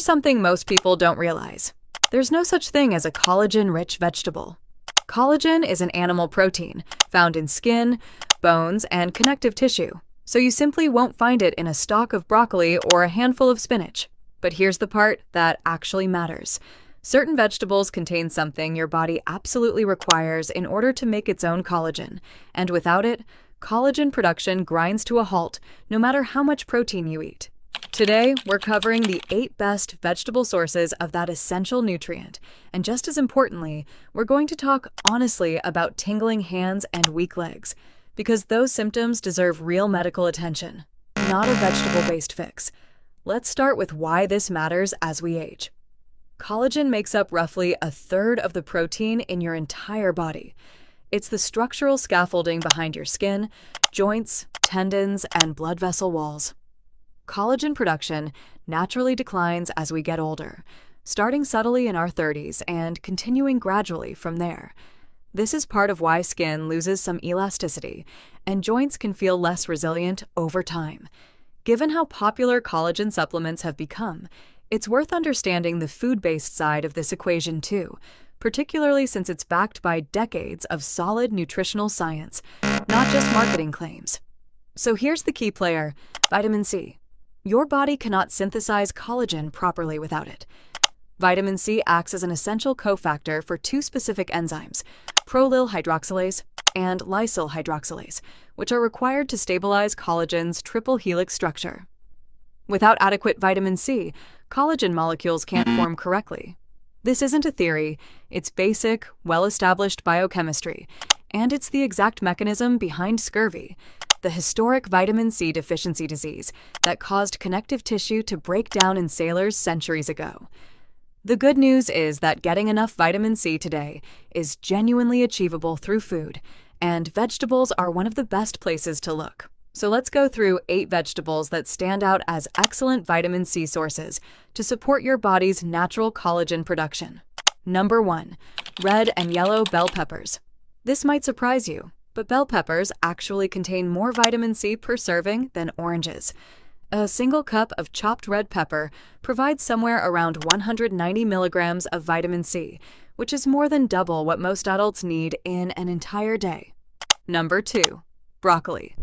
something most people don't realize. There's no such thing as a collagen-rich vegetable. Collagen is an animal protein found in skin, bones, and connective tissue, so you simply won't find it in a stalk of broccoli or a handful of spinach. But here's the part that actually matters. Certain vegetables contain something your body absolutely requires in order to make its own collagen, and without it, collagen production grinds to a halt no matter how much protein you eat. Today, we're covering the 8 best vegetable sources of that essential nutrient, and just as importantly, we're going to talk honestly about tingling hands and weak legs, because those symptoms deserve real medical attention, not a vegetable-based fix. Let's start with why this matters as we age. Collagen makes up roughly a third of the protein in your entire body. It's the structural scaffolding behind your skin, joints, tendons, and blood vessel walls. Collagen production naturally declines as we get older, starting subtly in our 30s and continuing gradually from there. This is part of why skin loses some elasticity and joints can feel less resilient over time. Given how popular collagen supplements have become, it's worth understanding the food-based side of this equation too, particularly since it's backed by decades of solid nutritional science, not just marketing claims. So here's the key player, vitamin C. Your body cannot synthesize collagen properly without it. Vitamin C acts as an essential cofactor for 2 specific enzymes, prolyl hydroxylase and lysyl hydroxylase, which are required to stabilize collagen's triple helix structure. Without adequate vitamin C, collagen molecules can't form correctly. This isn't a theory, it's basic, well-established biochemistry, and it's the exact mechanism behind scurvy, the historic vitamin C deficiency disease that caused connective tissue to break down in sailors centuries ago. The good news is that getting enough vitamin C today is genuinely achievable through food, and vegetables are one of the best places to look. So let's go through 8 vegetables that stand out as excellent vitamin C sources to support your body's natural collagen production. Number 1. Red and yellow bell peppers. This might surprise you, but bell peppers actually contain more vitamin C per serving than oranges. A single cup of chopped red pepper provides somewhere around 190 milligrams of vitamin C, which is more than double what most adults need in an entire day. Number 2. Broccoli.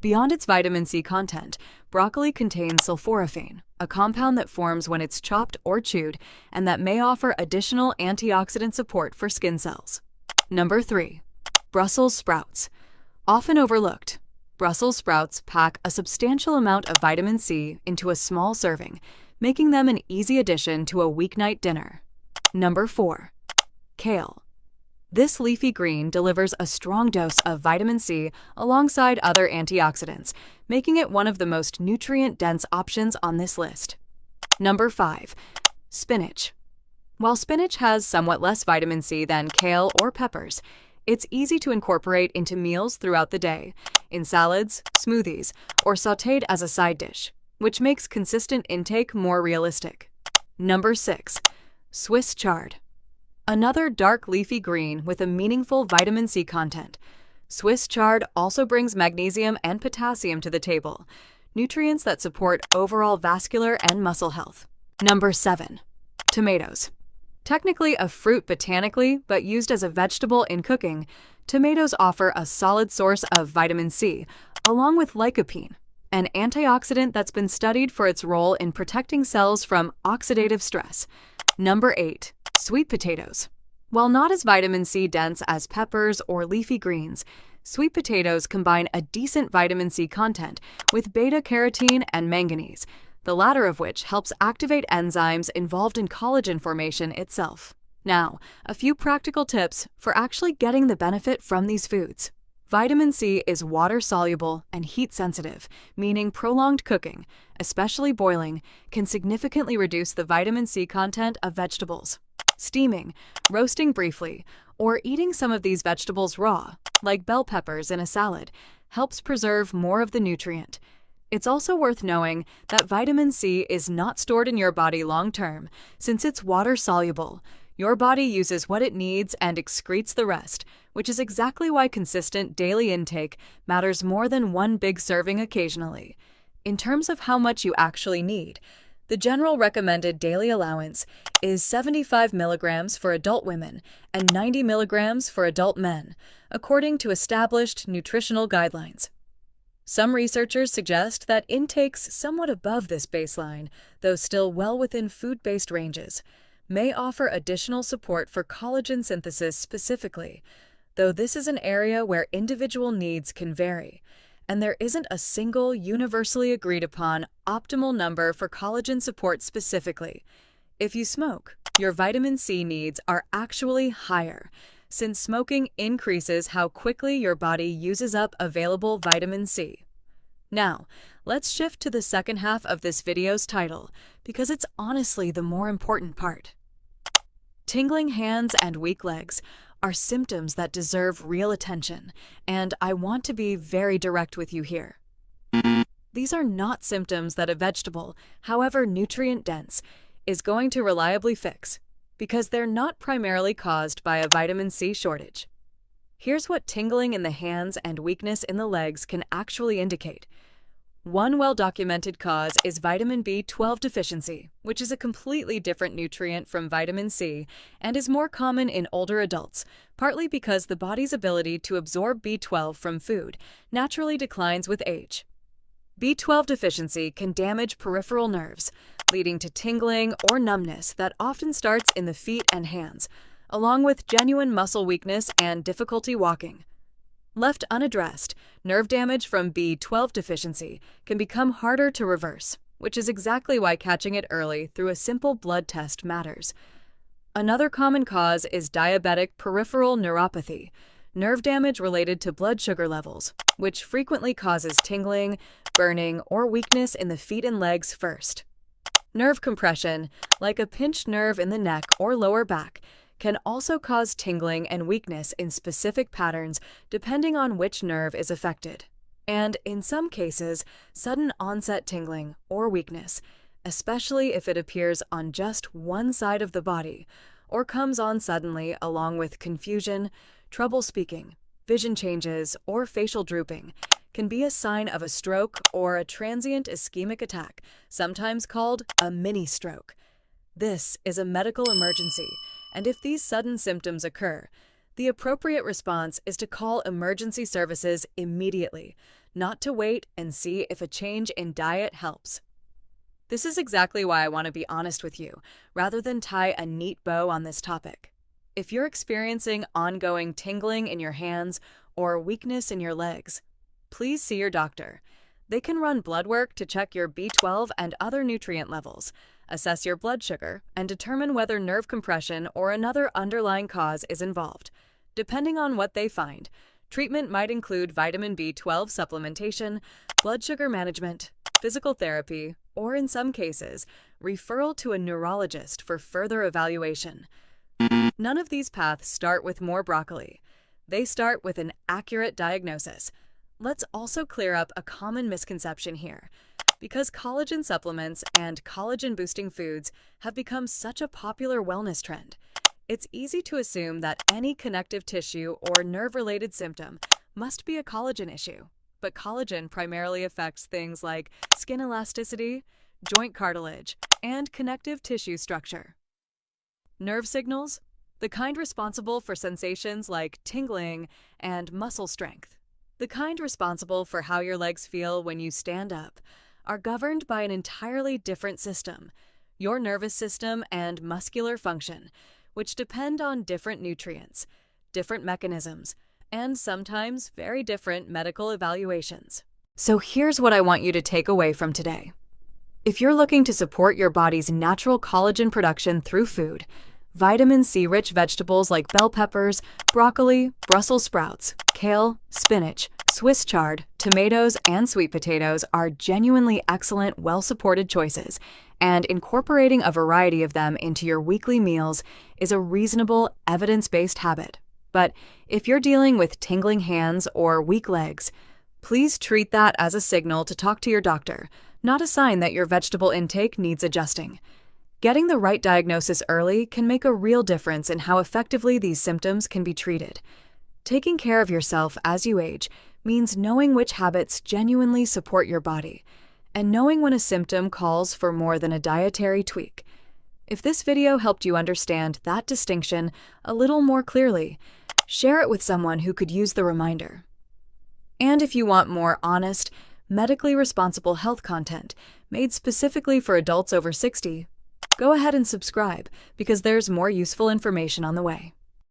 Beyond its vitamin C content, broccoli contains sulforaphane, a compound that forms when it's chopped or chewed and that may offer additional antioxidant support for skin cells. Number 3. Brussels sprouts. Often overlooked, Brussels sprouts pack a substantial amount of vitamin C into a small serving, making them an easy addition to a weeknight dinner. Number 4. Kale. This leafy green delivers a strong dose of vitamin C alongside other antioxidants, making it one of the most nutrient-dense options on this list. Number 5. Spinach. While spinach has somewhat less vitamin C than kale or peppers, it's easy to incorporate into meals throughout the day, in salads, smoothies, or sautéed as a side dish, which makes consistent intake more realistic. Number 6. Swiss chard. Another dark leafy green with a meaningful vitamin C content. Swiss chard also brings magnesium and potassium to the table, nutrients that support overall vascular and muscle health. Number 7. Tomatoes. Technically a fruit botanically, but used as a vegetable in cooking, tomatoes offer a solid source of vitamin C, along with lycopene, an antioxidant that's been studied for its role in protecting cells from oxidative stress. Number 8. Sweet potatoes. While not as vitamin C dense as peppers or leafy greens, sweet potatoes combine a decent vitamin C content with beta-carotene and manganese, the latter of which helps activate enzymes involved in collagen formation itself. Now, a few practical tips for actually getting the benefit from these foods. Vitamin C is water-soluble and heat-sensitive, meaning prolonged cooking, especially boiling, can significantly reduce the vitamin C content of vegetables. Steaming, roasting briefly, or eating some of these vegetables raw, like bell peppers in a salad, helps preserve more of the nutrient. It's also worth knowing that vitamin C is not stored in your body long-term, since it's water-soluble. Your body uses what it needs and excretes the rest, which is exactly why consistent daily intake matters more than one big serving occasionally. In terms of how much you actually need, The general recommended daily allowance is 75 milligrams for adult women and 90 milligrams for adult men, according to established nutritional guidelines. Some researchers suggest that intakes somewhat above this baseline, though still well within food-based ranges, may offer additional support for collagen synthesis specifically, though this is an area where individual needs can vary, and there isn't a single universally agreed upon optimal number for collagen support specifically. If you smoke, your vitamin C needs are actually higher, since smoking increases how quickly your body uses up available vitamin C. Now, let's shift to the second half of this video's title, because it's honestly the more important part. Tingling hands and weak legs are symptoms that deserve real attention, and I want to be very direct with you here. These are not symptoms that a vegetable, however nutrient-dense, is going to reliably fix, because they're not primarily caused by a vitamin C shortage. Here's what tingling in the hands and weakness in the legs can actually indicate. One well-documented cause is vitamin B12 deficiency, which is a completely different nutrient from vitamin C and is more common in older adults, partly because the body's ability to absorb B12 from food naturally declines with age. B12 deficiency can damage peripheral nerves, leading to tingling or numbness that often starts in the feet and hands, along with genuine muscle weakness and difficulty walking. Left unaddressed, nerve damage from B12 deficiency can become harder to reverse, which is exactly why catching it early through a simple blood test matters. Another common cause is diabetic peripheral neuropathy, nerve damage related to blood sugar levels, which frequently causes tingling, burning, or weakness in the feet and legs first. Nerve compression, like a pinched nerve in the neck or lower back, can also cause tingling and weakness in specific patterns depending on which nerve is affected. And in some cases, sudden onset tingling or weakness, especially if it appears on just one side of the body or comes on suddenly along with confusion, trouble speaking, vision changes, or facial drooping, can be a sign of a stroke or a transient ischemic attack, sometimes called a mini-stroke. This is a medical emergency, and if these sudden symptoms occur, the appropriate response is to call emergency services immediately, not to wait and see if a change in diet helps. This is exactly why I want to be honest with you, rather than tie a neat bow on this topic. If you're experiencing ongoing tingling in your hands or weakness in your legs, please see your doctor. They can run blood work to check your B12 and other nutrient levels, assess your blood sugar, and determine whether nerve compression or another underlying cause is involved. Depending on what they find, treatment might include vitamin B12 supplementation, blood sugar management, physical therapy, or in some cases, referral to a neurologist for further evaluation. None of these paths start with more broccoli. They start with an accurate diagnosis. Let's also clear up a common misconception here. Because collagen supplements and collagen-boosting foods have become such a popular wellness trend, it's easy to assume that any connective tissue or nerve-related symptom must be a collagen issue. But collagen primarily affects things like skin elasticity, joint cartilage, and connective tissue structure. Nerve signals, the kind responsible for sensations like tingling and muscle strength, the kind responsible for how your legs feel when you stand up, are governed by an entirely different system, your nervous system and muscular function, which depend on different nutrients, different mechanisms, and sometimes very different medical evaluations. So here's what I want you to take away from today. If you're looking to support your body's natural collagen production through food, vitamin C-rich vegetables like bell peppers, broccoli, Brussels sprouts, kale, spinach, Swiss chard, tomatoes, and sweet potatoes are genuinely excellent, well-supported choices, and incorporating a variety of them into your weekly meals is a reasonable, evidence-based habit. But if you're dealing with tingling hands or weak legs, please treat that as a signal to talk to your doctor, not a sign that your vegetable intake needs adjusting. Getting the right diagnosis early can make a real difference in how effectively these symptoms can be treated. Taking care of yourself as you age means knowing which habits genuinely support your body. and knowing when a symptom calls for more than a dietary tweak. If this video helped you understand that distinction a little more clearly, share it with someone who could use the reminder. And if you want more honest, medically responsible health content made specifically for adults over 60, go ahead and subscribe because there's more useful information on the way.